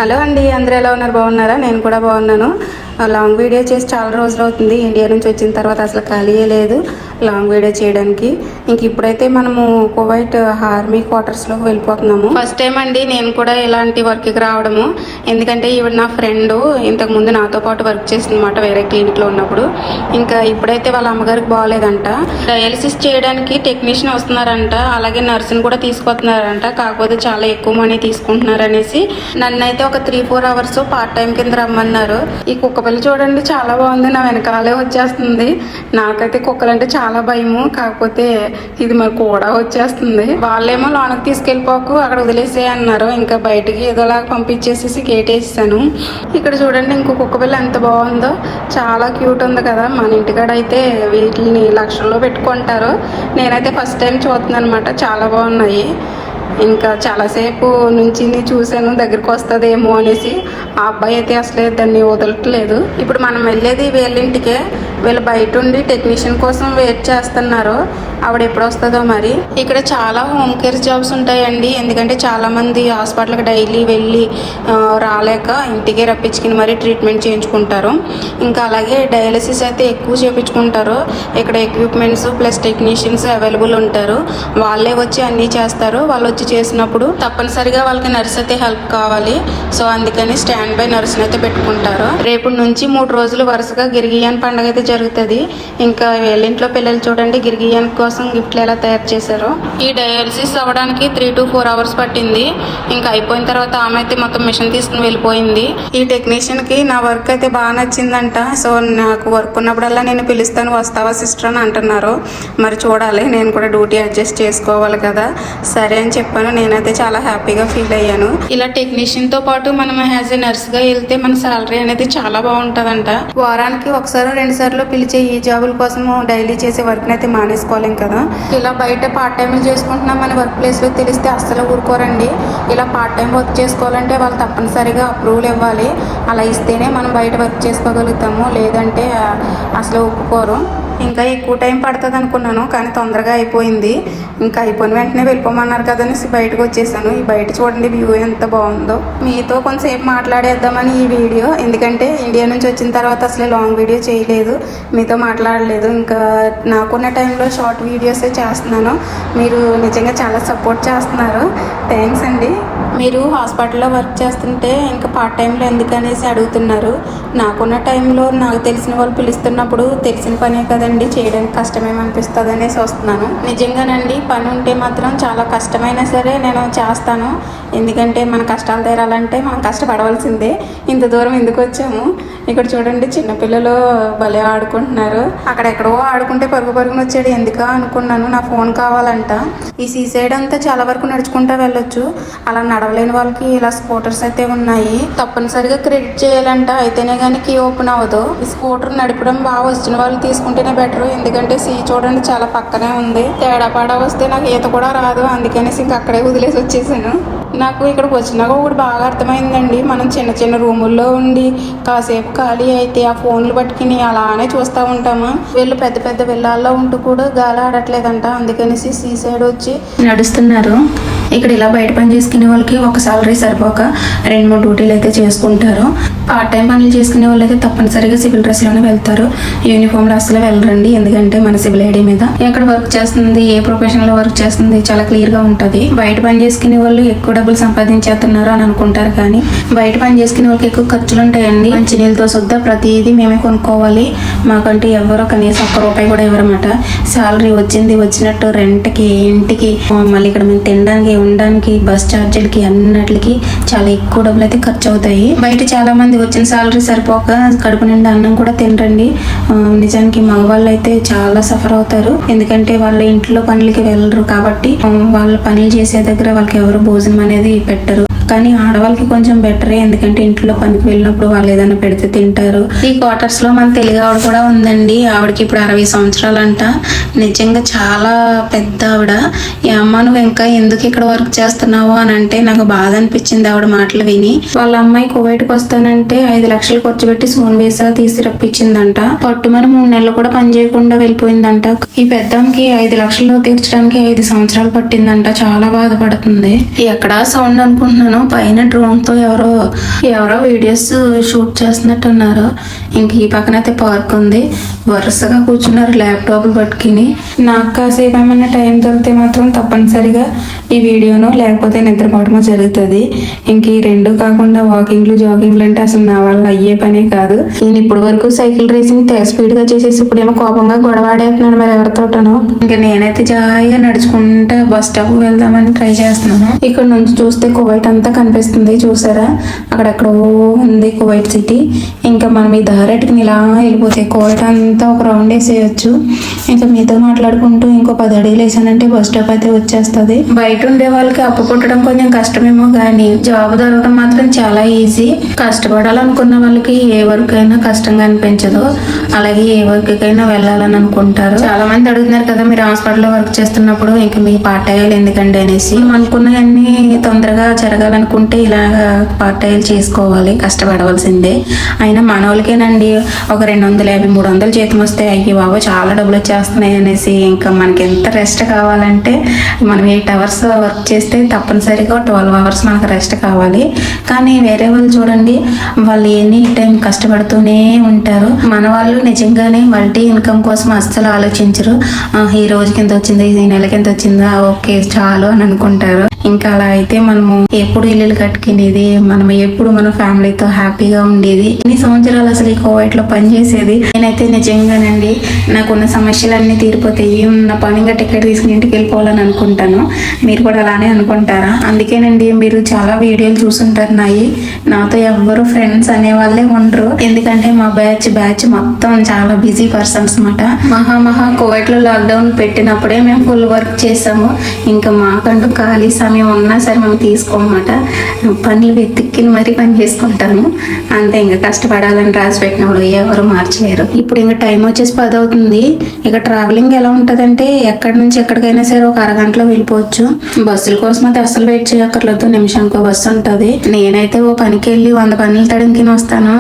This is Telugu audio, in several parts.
హలో అండి, అందరూ ఎలా ఉన్నారు? బాగున్నారా? నేను కూడా బాగున్నాను. లాంగ్ వీడియో చేసి చాలా రోజులు అవుతుంది. ఇండియా నుంచి వచ్చిన తర్వాత అసలు ఖాళీయే లేదు లాంగ్ వీడియో చేయడానికి. ఇంక ఇప్పుడైతే మనము కువైట్ ఆర్మీ క్వార్టర్స్లో వెళ్ళిపోతున్నాము. ఫస్ట్ టైం అండి నేను కూడా ఇలాంటి వర్క్కి రావడము. ఎందుకంటే ఈవిడ నా ఫ్రెండ్, ఇంతకుముందు నాతో పాటు వర్క్ చేసిందన్నమాట వేరే క్లినిక్లో ఉన్నప్పుడు. ఇంకా ఇప్పుడైతే వాళ్ళ అమ్మగారికి బాగోలేదంట, డయాలసిస్ చేయడానికి టెక్నీషియన్ వస్తున్నారంట, అలాగే నర్సుని కూడా తీసుకొస్తున్నారంట. కాకపోతే చాలా ఎక్కువ మనీ తీసుకుంటున్నారు అనేసి నన్ను అయితే ఒక 3-4 అవర్స్ పార్ట్ టైం కింద రమ్మన్నారు. ఈ కుక్క పిల్ల చూడండి చాలా బాగుంది, నా వెనకాలే వచ్చేస్తుంది. నాకైతే కుక్కలంటే చాలా భయము, కాకపోతే ఇది మరి కూడా వచ్చేస్తుంది. వాళ్ళేమో లోనకి తీసుకెళ్ళిపోకు, అక్కడ వదిలేసే అన్నారు. ఇంకా బయటికి ఏదోలాగా పంపించేసేసి గేట్ వేసేసాను. ఇక్కడ చూడండి ఇంకో కుక్క పిల్ల ఎంత బాగుందో, చాలా క్యూట్ ఉంది కదా. మన ఇంటికాడ అయితే వీటిని లక్షల్లో పెట్టుకుంటారు. నేనైతే ఫస్ట్ టైం చూస్తున్నాను అనమాట, చాలా బాగున్నాయి. ఇంకా చాలాసేపు నుంచి చూశాను దగ్గరికి వస్తుందేమో అనేసి. ఆ అబ్బాయి అయితే అసలే దాన్ని వదలట్లేదు. ఇప్పుడు మనం వెళ్ళేది వీళ్ళింటికే. వీళ్ళు బయట ఉండి టెక్నీషియన్ కోసం వెయిట్ చేస్తున్నారు, ఆవిడ ఎప్పుడు వస్తుందో మరి. ఇక్కడ చాలా హోమ్ కేర్ జాబ్స్ ఉంటాయండి, ఎందుకంటే చాలామంది హాస్పిటల్కి డైలీ వెళ్ళి రాలేక ఇంటికే రప్పించుకుని మరీ ట్రీట్మెంట్ చేయించుకుంటారు. ఇంకా అలాగే డయాలసిస్ అయితే ఎక్కువ చేయించుకుంటారు. ఇక్కడ ఎక్విప్మెంట్స్ ప్లస్ టెక్నీషియన్స్ అవైలబుల్ ఉంటారు. వాళ్ళే వచ్చి అన్నీ చేస్తారు. వాళ్ళు వచ్చి చేసినప్పుడు తప్పనిసరిగా వాళ్ళకి నర్స్ అయితే హెల్ప్ కావాలి. సో అందుకని స్టాండ్ బై నర్స్ని అయితే పెట్టుకుంటారు. రేపటి నుంచి 3 రోజులు వరుసగా గిర్గియాన్ పండుగ అయితే జరుగుతుంది. ఇంకా వీళ్ళింట్లో పిల్లలు చూడండి గిర్గియాన్ కోసం గిఫ్ట్లు ఎలా తయారు చేశారో. ఈ డయాలసిస్ అవ్వడానికి 3 to 4 అవర్స్ పట్టింది. ఇంకా అయిపోయిన తర్వాత ఆమె అయితే మొత్తం మిషన్ తీసుకుని వెళ్ళిపోయింది. ఈ టెక్నీషియన్ కి నా వర్క్ అయితే బాగా నచ్చిందంట. సో నాకు వర్క్ ఉన్నప్పుడల్లా నేను పిలుస్తాను, వస్తావా సిస్టర్ అని అంటున్నారు. మరి చూడాలి, నేను కూడా డ్యూటీ అడ్జస్ట్ చేసుకోవాలి కదా. సరే అని చెప్పాను. నేనైతే చాలా హ్యాపీగా ఫీల్ అయ్యాను. ఇలా టెక్నీషియన్ తో పాటు మనం యాజ్ ఎ నర్స్ గా వెళ్తే మన సాలరీ అనేది చాలా బాగుంటదంట. వారానికి 1-2 సార్లు పిలిచే ఈ జాబుల కోసం డైలీ చేసే వర్క్ అయితే మానేసుకోలేం కదా. ఇలా బయట పార్ట్ టైం చేసుకుంటున్నాం మన వర్క్ ప్లేస్ లో తెలిస్తే అస్సలు ఊరుకోరండి. ఇలా పార్ట్ టైం వర్క్ చేసుకోవాలంటే వాళ్ళు తప్పనిసరిగా అప్రూవల్ ఇవ్వాలి. అలా ఇస్తేనే మనం బయట వర్క్ చేసుకోగలుగుతాము, లేదంటే అసలు ఒప్పుకోరు. ఇంకా ఎక్కువ టైం పడుతుంది అనుకున్నాను, కానీ తొందరగా అయిపోయింది. ఇంకా అయిపోయిన వెంటనే వెళ్ళిపోమన్నారు కదా అనేసి బయటకు వచ్చేసాను. ఈ బయట చూడండి వ్యూ ఎంత బాగుందో. మీతో కొంతసేపు మాట్లాడేద్దామని ఈ వీడియో, ఎందుకంటే ఇండియా నుంచి వచ్చిన తర్వాత అసలు లాంగ్ వీడియో చేయలేదు, మీతో మాట్లాడలేదు. ఇంకా నాకున్న టైంలో షార్ట్ వీడియోసే చేస్తున్నాను. మీరు నిజంగా చాలా సపోర్ట్ చేస్తున్నారు, థ్యాంక్స్ అండి. మీరు హాస్పిటల్లో వర్క్ చేస్తుంటే ఇంకా పార్ట్ టైంలో ఎందుకనేసి అడుగుతున్నారు. నాకున్న టైంలో నాకు తెలిసిన వాళ్ళు పిలుస్తున్నప్పుడు తెలిసిన పనే కదండి, చేయడానికి కష్టమేమనిపిస్తుంది అనేసి వస్తున్నాను. నిజంగానండి పని ఉంటే మాత్రం చాలా కష్టమైనా సరే నేను చేస్తాను. ఎందుకంటే మన కష్టాలు తీరాలంటే మనం కష్టపడవలసిందే. ఇంత దూరం ఎందుకు వచ్చాము. ఇక్కడ చూడండి చిన్నపిల్లలు భలే ఆడుకుంటున్నారు. అక్కడెక్కడో ఆడుకుంటే పరుగున వచ్చాడు, ఎందుకా అనుకున్నాను. నా ఫోన్ కావాలంట. ఈ సైడ్ అంతా చాలా వరకు నడుచుకుంటా వెళ్ళొచ్చు. అలా నడవలేని వాళ్ళకి ఇలా స్కూటర్స్ అయితే ఉన్నాయి. తప్పనిసరిగా క్రెడిట్ చేయాలంట, అయితేనే కానీ కీ ఓపెన్ అవ్వదు. ఈ స్కూటర్ నడపడం బాగా వచ్చిన వాళ్ళు తీసుకుంటేనే బెటర్, ఎందుకంటే చూడండి చాలా పక్కనే ఉంది. తేడాపాడా వస్తే నాకు ఈత కూడా రాదు, అందుకనేసి ఇంక అక్కడే వదిలేసి వచ్చేసాను. నాకు ఇక్కడికి వచ్చినాక ఒకటి బాగా అర్థమైందండి. మనం చిన్న చిన్న రూముల్లో ఉండి కాసేపు ఖాళీ అయితే ఆ ఫోన్లు పట్టుకుని అలానే చూస్తూ ఉంటాము. వీళ్ళు పెద్ద పెద్ద విల్లాల్లో ఉంటూ కూడా గాలి ఆడట్లేదంట, అందుకనేసి సైడ్ వచ్చి నడుస్తున్నారు. ఇక్కడ ఇలా బయట పని చేసుకునే వాళ్ళకి ఒక సాలరీ సరిపోక 2-3 డ్యూటీలు అయితే చేసుకుంటారు. పార్ట్ టైం పనులు చేసుకునే వాళ్ళు అయితే తప్పనిసరిగా సివిల్ డ్రెస్లోనే వెళ్తారు, యూనిఫామ్లో అసలు వెళ్ళరండి. ఎందుకంటే మన సివిల్ ఐడి మీద ఎక్కడ వర్క్ చేస్తుంది, ఏ ప్రొఫెషన్లో వర్క్ చేస్తుంది చాలా క్లియర్గా ఉంటుంది. బయట పని చేసుకునే వాళ్ళు ఎక్కువ డబ్బులు సంపాదించేస్తున్నారు అని అనుకుంటారు, కానీ బయట పని చేసుకునే వాళ్ళకి ఎక్కువ ఖర్చులు ఉంటాయండి. మంచినీళ్ళతో సుద్దా ప్రతిదీ మేమే కొనుక్కోవాలి. మాకంటూ ఎవరో కనీసం ₹1 కూడా ఇవ్వరన్నమాట. సాలరీ వచ్చినట్టు రెంట్కి, ఇంటికి, మళ్ళీ ఇక్కడ మేము తినడానికి, ఉండడానికి, బస్ ఛార్జీలకి, అన్నిటికి చాలా ఎక్కువ డబ్బులు అయితే ఖర్చు అవుతాయి. బయట చాలా మంది వచ్చిన సాలరీ సరిపోక కడుపు నిండా అన్నం కూడా తినరండి. నిజానికి మగవాళ్ళు అయితే చాలా సఫర్ అవుతారు, ఎందుకంటే వాళ్ళ ఇంట్లో పనులకి వెళ్ళరు కాబట్టి వాళ్ళ పనులు చేసే దగ్గర వాళ్ళకి ఎవరు భోజనం అనేది పెట్టరు. కానీ ఆడవాళ్ళకి కొంచెం బెటరే, ఎందుకంటే ఇంట్లో పనికి వెళ్ళినప్పుడు వాళ్ళు ఏదైనా పెడితే తింటారు. ఈ క్వార్టర్స్ లో మన తెలుగు ఆవిడ కూడా ఉందండి. ఆవిడకి ఇప్పుడు 60 సంవత్సరాలంట. నిజంగా చాలా పెద్ద ఆవిడ. ఈ అమ్మ నువ్వు ఇంకా ఎందుకు ఇక్కడ వర్క్ చేస్తున్నావు అని అంటే నాకు బాధ అనిపించింది ఆవిడ మాటలు విని. వాళ్ళ అమ్మాయి కువైట్కి వస్తానంటే 5 లక్షలు ఖర్చు పెట్టి సోన్ వీసా తీసి రప్పించిందంట. పట్టుమని 3 నెలలు కూడా పని చేయకుండా వెళ్ళిపోయిందంట. ఈ పెద్దమ్మకి 5 లక్షలు తీర్చడానికి 5 సంవత్సరాలు పట్టిందంట. చాలా బాధపడుతుంది. ఎక్కడా సౌండ్ అనుకుంటున్నాను, పైన డ్రోన్ తో ఎవరో వీడియోస్ షూట్ చేస్తున్నట్టున్నారు. ఇంక ఈ పక్కన అయితే పార్క్ ఉంది. వరుసగా కూర్చున్నారు ల్యాప్టాప్లు పట్టుకుని. నాకు కాసేపు ఏమన్నా టైం దొరికితే మాత్రం తప్పనిసరిగా ఈ వీడియోను లేకపోతే నిద్రపోవడమో జరుగుతుంది. ఇంక ఈ రెండు కాకుండా వాకింగ్లు జాగింగ్లు అంటే అసలు నా వల్ల అయ్యే పనే కాదు. నేను ఇప్పటి వరకు సైకిల్ రేసింగ్ స్పీడ్ గా చేసేసి ఇప్పుడేమో కోపంగా గొడవాడేస్తున్నాను మరి ఎవరితోటను. ఇంకా నేనైతే జాయిగా నడుచుకుంటా బస్ స్టాప్ వెళ్దామని ట్రై చేస్తున్నాను. ఇక్కడ నుంచి చూస్తే కువైట్ అంతా కనిపిస్తుంది. చూసారా, అక్కడెక్కడో ఉంది కువైట్ సిటీ. ఇంకా మనం ఈ దారెట్టుకుని ఇలా వెళ్ళిపోతే కువైట్ అంతా ఒక రౌండ్ వేసేయచ్చు. ఇంకా మీతో మాట్లాడుకుంటూ ఇంకో 10 అడుగులు వేసానంటే బస్ స్టాప్ అయితే వచ్చేస్తుంది. బయట ఉండే వాళ్ళకి అప్పు పుట్టడం కొంచెం కష్టమేమో కానీ జాబ్ దొరకడం మాత్రం చాలా ఈజీ. కష్టపడాలనుకున్న వాళ్ళకి ఏ వర్క్ అయినా కష్టంగా అనిపించదు. అలాగే ఏ వర్క్ కైనా వెళ్ళాలని అనుకుంటారు. చాలా మంది అడుగుతున్నారు కదా, మీరు హాస్పిటల్లో వర్క్ చేస్తున్నప్పుడు ఇంకా మీ పార్ట్ టైం ఎందుకండి అనేసి. మనం అనుకున్నవన్నీ తొందరగా జరగాలనుకుంటే ఇలాగా పార్ట్ టైం చేసుకోవాలి, కష్టపడవలసిందే. అయినా మన వాళ్ళకేనండి ఒక 250, 300 జీతం వస్తే అయ్యి బాబు చాలా డబ్బులు వచ్చేస్తున్నాయి అనేసి ఇంకా మనకి ఎంత రెస్ట్ కావాలంటే మనం 8 అవర్స్ వర్క్ చేస్తే తప్పనిసరిగా 12 అవర్స్ మనకు రెస్ట్ కావాలి. కానీ వేరే వాళ్ళు చూడండి, వాళ్ళు ఎనీ టైం కష్టపడుతూనే ఉంటారు. మన వాళ్ళు నిజంగానే మల్టీ ఇన్కమ్ కోసం అస్సలు ఆలోచించరు. ఈ రోజుకి ఎంత వచ్చింది, ఈ నెలకి ఎంత వచ్చిందా, ఓకే చాలు అని అనుకుంటారు. ఇంకా అలా అయితే మనము ఎప్పుడు ఇల్లు కట్టుకునేది, మనం ఎప్పుడు మన ఫ్యామిలీతో హ్యాపీగా ఉండేది. ఇన్ని సంవత్సరాలు అసలు ఈ కోవిడ్ లో పనిచేసేది. నేనైతే నిజంగానండి నాకున్న సమస్యలన్నీ తీరిపోతాయి, ఉన్న పనిగా టికెట్ తీసుకుని ఇంటికి వెళ్ళిపోవాలని అనుకుంటాను. మీరు కూడా అలానే అనుకుంటారా? అందుకేనండి మీరు చాలా వీడియోలు చూసుంటారు నాతో ఎవ్వరు ఫ్రెండ్స్ అనే వాళ్ళే ఉండరు. ఎందుకంటే మా బ్యాచ్ మొత్తం చాలా బిజీ పర్సన్స్ అన్నమాట. మహా కోవిడ్ లో లాక్డౌన్ పెట్టినప్పుడే మేము ఫుల్ వర్క్ చేసాము. ఇంకా మాకంటూ ఖాళీ సమయం ఉన్నా సరే మేము తీసుకోమన్నమాట. పనులు వెతిక్కి మరీ పని చేసుకుంటాము అంతే. ఇంకా కష్టపడాలని రాసి పెట్టినప్పుడు ఎవరు మార్చలేరు. ఇప్పుడు ఇంకా టైం వచ్చేసి 10 అవుతుంది. ఇక ట్రావెలింగ్ ఎలా ఉంటదంటే ఎక్కడి నుంచి ఎక్కడికైనా సరే ఒక అరగంటలో వెళ్ళిపోవచ్చు. బస్సుల కోసం అయితే అస్సలు వెయిట్ చేయక్కర్లేదు, నిమిషానికి బస్సు ఉంటుంది. నేనైతే ఓ పనికి వెళ్ళి 100 పనులు తడికి వస్తాను.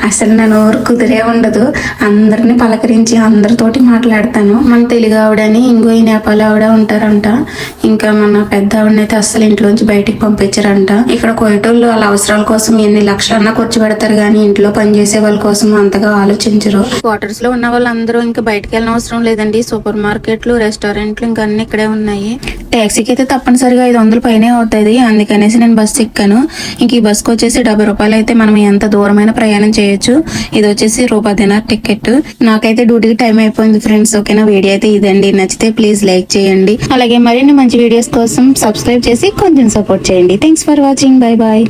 అసలు నా నోరు కుదిరే ఉండదు. అందరిని పలకరించి అందరితోటి మాట్లాడతాను. మన తెలుగు ఆవిడని ఇంకో ఈ నేపాల్ ఆవిడ ఉంటారంట. ఇంకా మన పెద్ద ఆవిడనైతే అస్సలు ఇంట్లోంచి బయటికి పంపించారంట. ఇక్కడ కోయటోళ్ళు వాళ్ళ అవసరాల కోసం ఎన్ని లక్షలన్నా ఖర్చు పెడతారు కానీ ఇంట్లో పనిచేసే వాళ్ళ కోసం అంతగా ఆలోచించరు. క్వార్టర్స్ లో ఉన్న వాళ్ళందరూ ఇంకా బయటకు వెళ్ళిన అవసరం లేదండి. సూపర్ మార్కెట్లు, రెస్టారెంట్లు ఇంకా అన్ని ఇక్కడే ఉన్నాయి. టాక్సీకి అయితే తప్పనిసరిగా 500 పైనే అవుతుంది. అందుకనేసి నేను బస్సు ఎక్కాను. ఇంక ఈ బస్కి వచ్చేసి 70 రూపాయలు అయితే మనం ఎంత దూరమైన ప్రయాణం చేయొచ్చు. ఇది వచ్చేసి ₹10 టికెట్. నాకైతే డ్యూటీకి టైం అయిపోయింది ఫ్రెండ్స్. ఓకేనా, వీడియో అయితే ఇదండి. నచ్చితే ప్లీజ్ లైక్ చేయండి. అలాగే మరిన్ని మంచి వీడియోస్ కోసం సబ్స్క్రైబ్ చేసి కొంచెం సపోర్ట్ చేయండి. Thanks for watching. Bye bye.